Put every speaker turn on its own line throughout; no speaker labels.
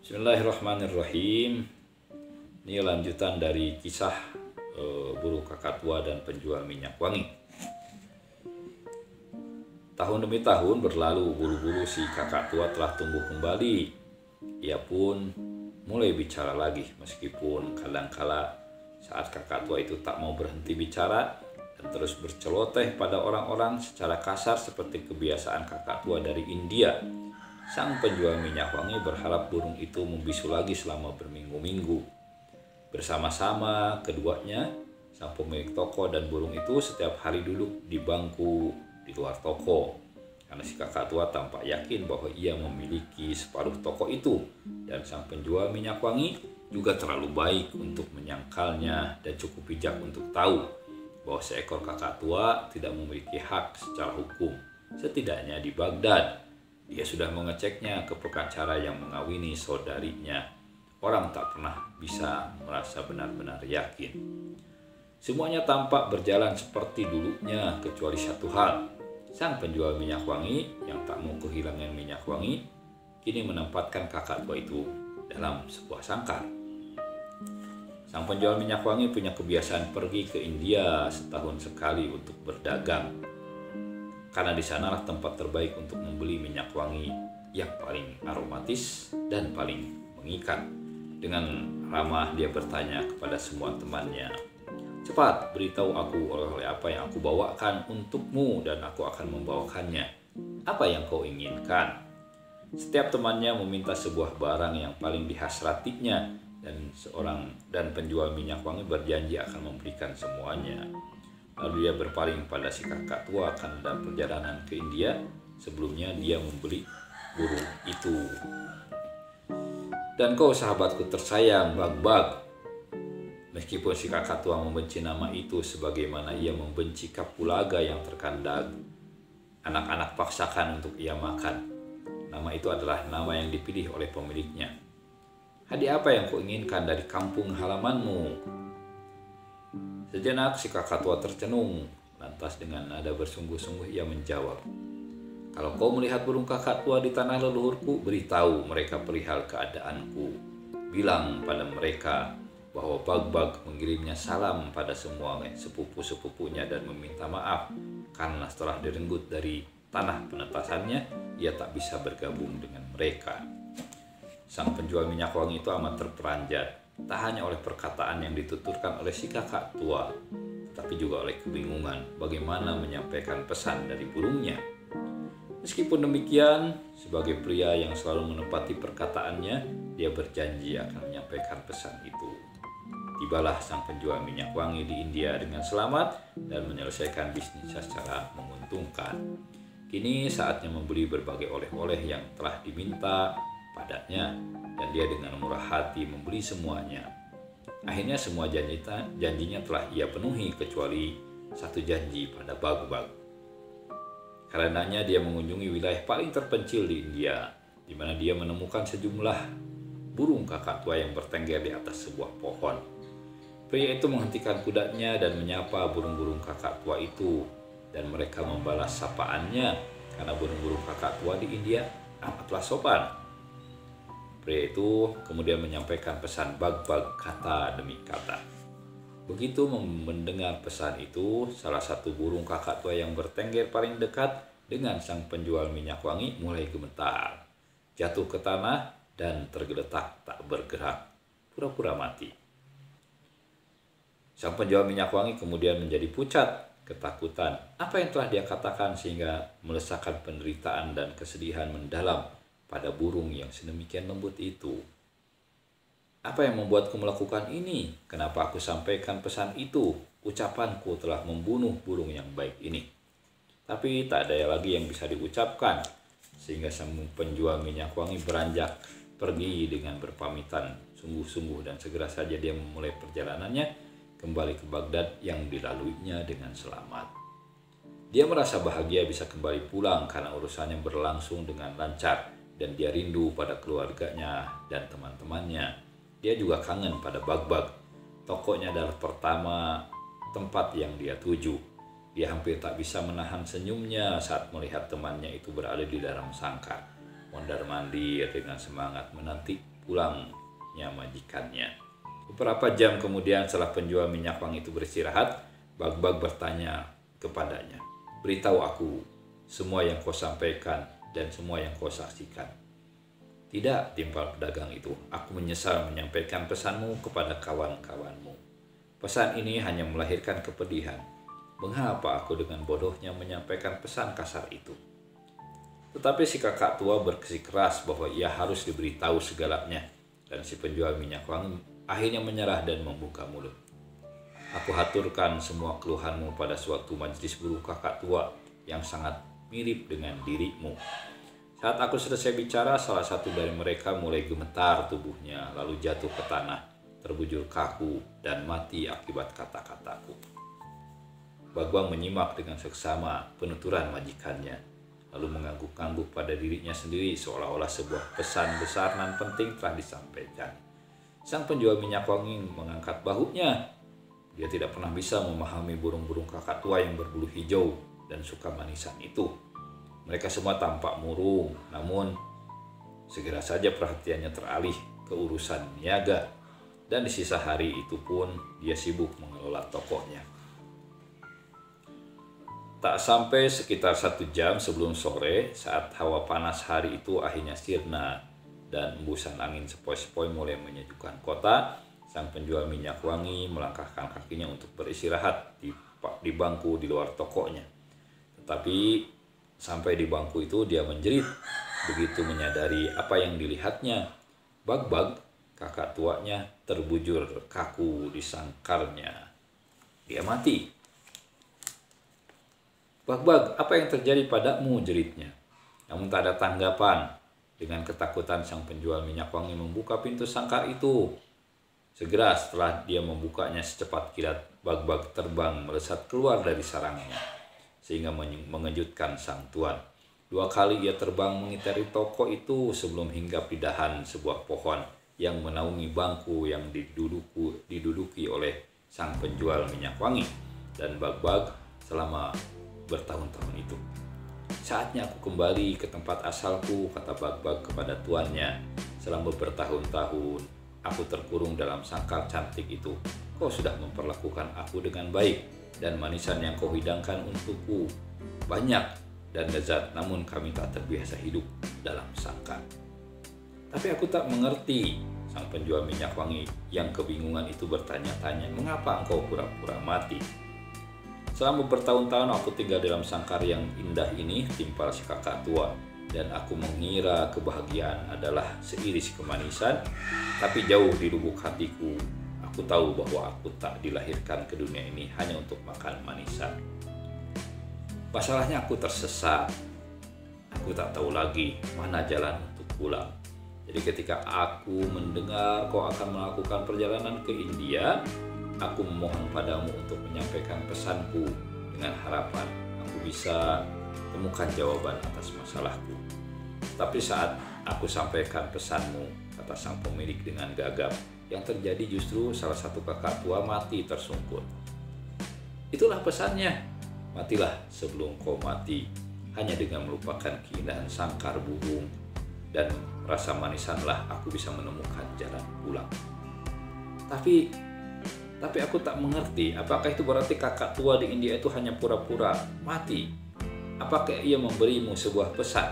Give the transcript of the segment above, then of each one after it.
Bismillahirrahmanirrahim. Ini lanjutan dari kisah burung kakak tua dan penjual minyak wangi. Tahun demi tahun berlalu, buru-buru si kakak tua telah tumbuh kembali. Ia pun mulai bicara lagi, meskipun kadangkala saat kakak tua itu tak mau berhenti bicara dan terus berceloteh pada orang-orang secara kasar seperti kebiasaan kakak tua dari India. Sang penjual minyak wangi berharap burung itu membisu lagi selama berminggu-minggu. Bersama-sama keduanya, sang pemilik toko dan burung itu setiap hari duduk di bangku di luar toko. Karena si kakak tua tampak yakin bahwa ia memiliki separuh toko itu. Dan sang penjual minyak wangi juga terlalu baik untuk menyangkalnya dan cukup bijak untuk tahu bahwa seekor kakak tua tidak memiliki hak secara hukum. Setidaknya di Baghdad. Dia sudah mengeceknya ke pengacara yang mengawini saudarinya. Orang tak pernah bisa merasa benar-benar yakin. Semuanya tampak berjalan seperti dulunya kecuali satu hal. Sang penjual minyak wangi yang tak mau kehilangan minyak wangi kini menempatkan kakak tua itu dalam sebuah sangkar. Sang penjual minyak wangi punya kebiasaan pergi ke India setahun sekali untuk berdagang. Karena di sanalah tempat terbaik untuk membeli minyak wangi yang paling aromatis dan paling mengikat. Dengan ramah dia bertanya kepada semua temannya, "Cepat, beritahu aku oleh-oleh apa yang aku bawakan untukmu dan aku akan membawakannya. Apa yang kau inginkan?" Setiap temannya meminta sebuah barang yang paling dihasratinya dan penjual minyak wangi berjanji akan memberikan semuanya. Lalu dia berpaling pada si kakak tua akan dalam perjalanan ke India. Sebelumnya dia membeli burung itu. "Dan kau sahabatku tersayang, Bag-Bag." Meskipun si kakak tua membenci nama itu sebagaimana ia membenci kapulaga yang terkandang anak-anak paksakan untuk ia makan. Nama itu adalah nama yang dipilih oleh pemiliknya. "Hadiah apa yang kau inginkan dari kampung halamanmu?" Sejenak si kakak tua tercenung, lantas dengan nada bersungguh-sungguh ia menjawab, "Kalau kau melihat burung kakak tua di tanah leluhurku, beritahu mereka perihal keadaanku. Bilang pada mereka bahwa Bag-Bag mengirimnya salam pada semua sepupu-sepupunya dan meminta maaf karena setelah direnggut dari tanah penetasannya, ia tak bisa bergabung dengan mereka." Sang penjual minyak wangi itu amat terperanjat. Tak hanya oleh perkataan yang dituturkan oleh si kakak tua, tetapi juga oleh kebingungan bagaimana menyampaikan pesan dari burungnya. Meskipun demikian, sebagai pria yang selalu menepati perkataannya, dia berjanji akan menyampaikan pesan itu. Tibalah sang penjual minyak wangi di India dengan selamat dan menyelesaikan bisnisnya secara menguntungkan. Kini saatnya membeli berbagai oleh-oleh yang telah diminta padanya, dan dia dengan murah hati membeli semuanya. Akhirnya semua janjinya telah ia penuhi kecuali satu janji pada Bag-Bag. Karenanya dia mengunjungi wilayah paling terpencil di India, di mana dia menemukan sejumlah burung kakak tua yang bertengger di atas sebuah pohon. Pria itu menghentikan kudanya dan menyapa burung-burung kakak tua itu, dan mereka membalas sapaannya karena burung-burung kakak tua di India amatlah sopan. Pria itu kemudian menyampaikan pesan Bag-Bag kata demi kata. Begitu mendengar pesan itu, salah satu burung kakak tua yang bertengger paling dekat dengan sang penjual minyak wangi mulai gemetar, jatuh ke tanah dan tergeletak tak bergerak, pura-pura mati. Sang penjual minyak wangi kemudian menjadi pucat, ketakutan. Apa yang telah dia katakan sehingga melesakkan penderitaan dan kesedihan mendalam pada burung yang sedemikian lembut itu. "Apa yang membuatku melakukan ini? Kenapa aku sampaikan pesan itu? Ucapanku telah membunuh burung yang baik ini." Tapi tak ada lagi yang bisa diucapkan, sehingga sang penjual minyak wangi beranjak pergi dengan berpamitan sungguh-sungguh, dan segera saja dia memulai perjalanannya kembali ke Baghdad yang dilaluinya dengan selamat. Dia merasa bahagia bisa kembali pulang karena urusannya berlangsung dengan lancar, dan dia rindu pada keluarganya dan teman-temannya. Dia juga kangen pada Bag-Bag. Tokonya adalah pertama tempat yang dia tuju. Dia hampir tak bisa menahan senyumnya saat melihat temannya itu berada di dalam sangkar, mondar-mandir dengan semangat menanti pulangnya majikannya. Beberapa jam kemudian setelah penjual minyak wangi itu beristirahat, Bagbag bertanya kepadanya, "Beritahu aku semua yang kau sampaikan dan semua yang kau saksikan." "Tidak," timpal pedagang itu, "aku menyesal menyampaikan pesanmu kepada kawan-kawanmu. Pesan ini hanya melahirkan kepedihan. Mengapa aku dengan bodohnya menyampaikan pesan kasar itu?" Tetapi si kakak tua bersikeras bahwa ia harus diberitahu segalanya, dan si penjual minyak wangi akhirnya menyerah dan membuka mulut. "Aku haturkan semua keluhanmu pada suatu majelis buruh kakak tua yang sangat mirip dengan dirimu. Saat aku selesai bicara, salah satu dari mereka mulai gemetar tubuhnya, lalu jatuh ke tanah, terbujur kaku, dan mati akibat kata-kataku." Bagbag menyimak dengan seksama penuturan majikannya, lalu mengangguk-angguk pada dirinya sendiri seolah-olah sebuah pesan besar dan penting telah disampaikan. Sang penjual minyak wangi mengangkat bahunya. Dia tidak pernah bisa memahami burung-burung kakak tua yang berbulu hijau dan suka manisan itu. Mereka semua tampak murung, namun segera saja perhatiannya teralih ke urusan niaga, dan di sisa hari itu pun dia sibuk mengelola tokonya. Tak sampai sekitar 1 jam sebelum sore, saat hawa panas hari itu akhirnya sirna dan embusan angin sepoi-sepoi mulai menyejukkan kota, sang penjual minyak wangi melangkahkan kakinya untuk beristirahat di bangku di luar tokonya. Tetapi sampai di bangku itu dia menjerit begitu menyadari apa yang dilihatnya. Bagbag, kakak tuanya, terbujur kaku di sangkarnya. Dia mati. "Bagbag, apa yang terjadi padamu?" jeritnya. Namun tak ada tanggapan. Dengan ketakutan sang penjual minyak wangi membuka pintu sangkar itu. Segera setelah dia membukanya, secepat kilat Bagbag terbang melesat keluar dari sarangnya, sehingga mengejutkan sang tuan. 2 kali ia terbang mengitari toko itu sebelum hinggap di dahan sebuah pohon yang menaungi bangku yang diduduki oleh sang penjual minyak wangi dan Bagbag selama bertahun-tahun itu. "Saatnya aku kembali ke tempat asalku," kata Bagbag kepada tuannya. "Selama bertahun-tahun aku terkurung dalam sangkar cantik itu. Kau sudah memperlakukan aku dengan baik, dan manisan yang kau hidangkan untukku banyak dan lezat, namun kami tak terbiasa hidup dalam sangkar." "Tapi aku tak mengerti," sang penjual minyak wangi yang kebingungan itu bertanya-tanya, "mengapa engkau pura-pura mati?" "Selama bertahun-tahun aku tinggal dalam sangkar yang indah ini," timpal si kakak tua, "dan aku mengira kebahagiaan adalah seiris kemanisan, tapi jauh di lubuk hatiku aku tahu bahwa aku tak dilahirkan ke dunia ini hanya untuk makan manisan. Masalahnya aku tersesat. Aku tak tahu lagi mana jalan untuk pulang. Jadi ketika aku mendengar kau akan melakukan perjalanan ke India, aku memohon padamu untuk menyampaikan pesanku dengan harapan aku bisa temukan jawaban atas masalahku. Tapi saat aku sampaikan pesanmu," kata sang pemilik dengan gagap, "yang terjadi justru salah satu kakak tua mati tersungkur. Itulah pesannya, matilah sebelum kau mati, hanya dengan melupakan keindahan sangkar burung dan rasa manisanlah aku bisa menemukan jalan pulang." Tapi aku tak mengerti, apakah itu berarti kakak tua di India itu hanya pura-pura mati? Apakah ia memberimu sebuah pesan?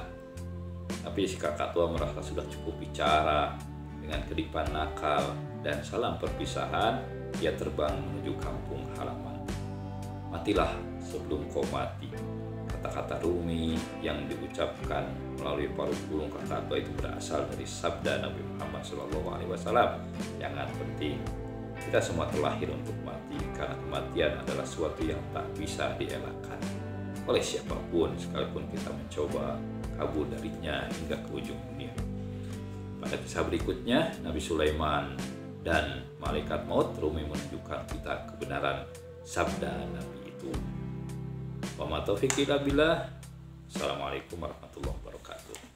Tapi si kakak tua merasa sudah cukup bicara. Dengan kedipan nakal dan salam perpisahan, ia terbang menuju kampung halaman. "Matilah sebelum kau mati." Kata-kata Rumi yang diucapkan melalui paruh burung kakak tua itu berasal dari sabda Nabi Muhammad SAW yang sangat penting. Kita semua terlahir untuk mati, karena kematian adalah sesuatu yang tak bisa dielakkan oleh siapapun, sekalipun kita mencoba kabur darinya hingga ke ujung dunia. Pada kisah berikutnya, Nabi Sulaiman dan malaikat maut, Rumi menunjukkan kita kebenaran sabda Nabi itu. Wa ma taufiqi illa billah. Assalamualaikum warahmatullahi wabarakatuh.